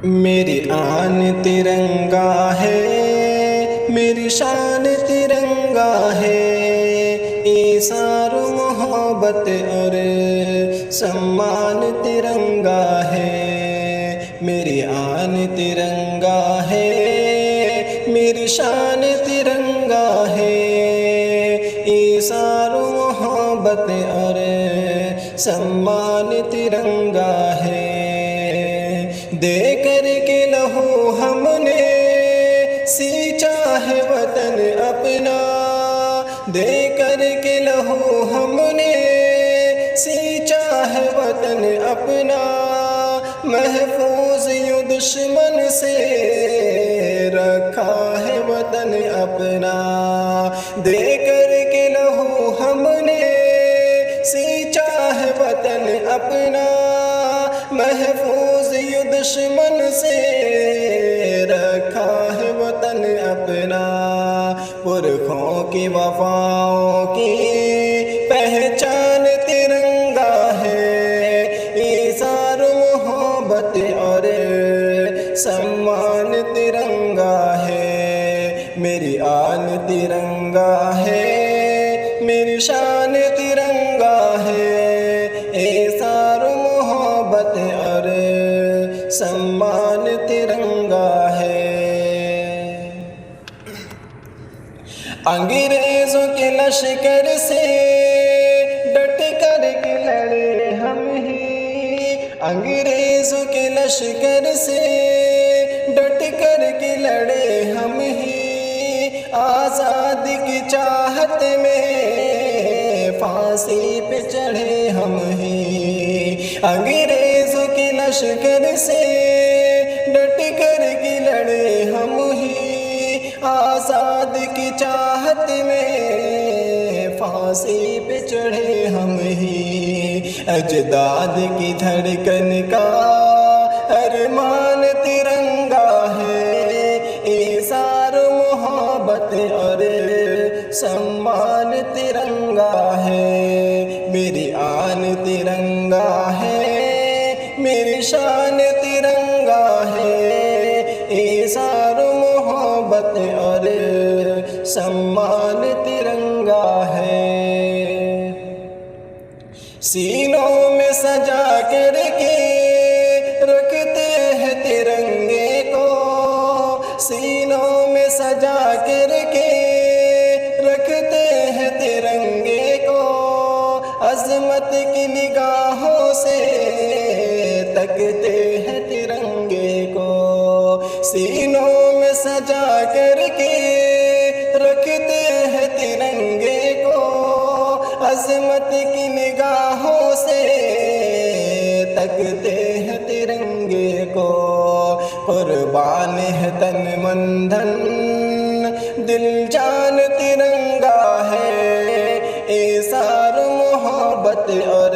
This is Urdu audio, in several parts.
میری آن ترنگا ہے، میری شان ترنگا ہے، ایثار محبت اور سمان ترنگا ہے۔ میری آن ترنگا ہے، میری شان ترنگا ہے، ایثار محبت اور سمان ترنگا ہے۔ دے کر کے لہو ہم نے سینچا ہے وطن اپنا، دے کر کے لہو ہم نے سینچا ہے وطن اپنا، محفوظ یوں دشمن سے رکھا ہے وطن اپنا۔ دے کر کے لہو ہم نے سینچا ہے وطن اپنا، محفوظ یوں دشمن سے رکھا ہے وطن اپنا۔ پرکھوں کی وفاؤں کی پہچان ترنگا ہے، ایثار محبت اور سمان ترنگا ہے۔ میری آن ترنگا ہے، میری شان ترنگا ہے، ایثار محبت اور سمان ترنگا ہے۔ انگریزوں کے لشکر سے ڈٹ کر کے لڑے ہم ہی، انگریزوں کے لشکر سے ڈٹ کر کے لڑے ہم ہی، آزادی کی چاہت میں پھانسی پہ چڑھے ہم ہی۔ انگریزوں کے لشکر سے ڈٹ کر کے لڑے ہم ہی، آزادی کی چاہت میں پھانسی پہ چڑھے ہم ہی۔ اجداد کی دھڑکن کا ارمان ترنگا ہے، ایثار محبت اور سمان ترنگا ہے۔ میری آن ترنگا ہے، میری شان ترنگا ہے، ایثار محبت اور سمان ترنگا ہے۔ سینوں میں سجا کر کے رکھتے ہیں ترنگے کو، سینوں میں سجا کر کے رکھتے ہیں ترنگے کو، عظمت کی نگاہوں سے تکتے ہیں ترنگے کو۔ سینوں میں سجا کر کے رکھتے ہیں ترنگے کو، عظمت کی نگاہوں سے تکتے ہیں ترنگے کو۔ قربان ہے تن من دھن دل جان ترنگا ہے، ایثار محبت اور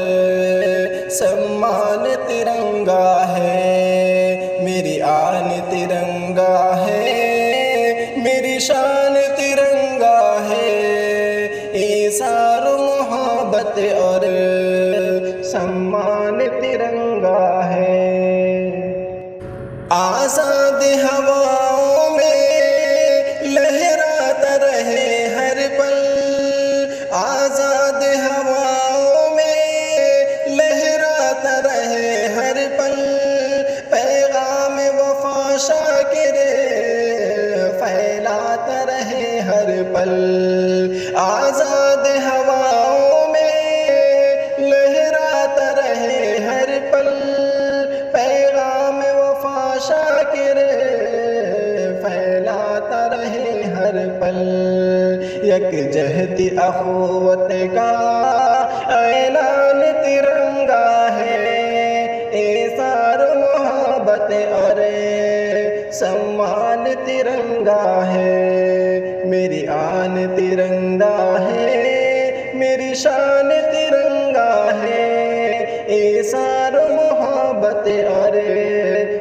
سمان ترنگا ہے۔ میری آن ترنگا ہے، میری شان ترنگا ہے، ایثار محبت اور سمان ترنگا ہے۔ آزاد ہواؤں میں لہراتا رہے ہر پل، آزاد ہواؤں میں لہراتا رہے ہر پل، پیغام وفا شاکر پھیلاتا رہے ہر پل۔ آزاد ہواؤں میں لہراتا رہے ہر پل، پیغام وفا شاکر پھیلاتا رہے ہر پل۔ یکجہتی اخوت کا اعلان ترنگا ہے، ایثار محبت اور سمان ترنگا ہے۔ میری آن ترنگا ہے، میری شان ترنگا ہے، ایثار محبت اور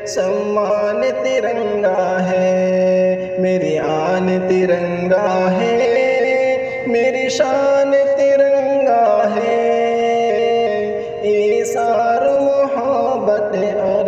سمان ترنگا ہے۔ میری آن ترنگا ہے، میری شان ترنگا ہے، ایثار محبت اور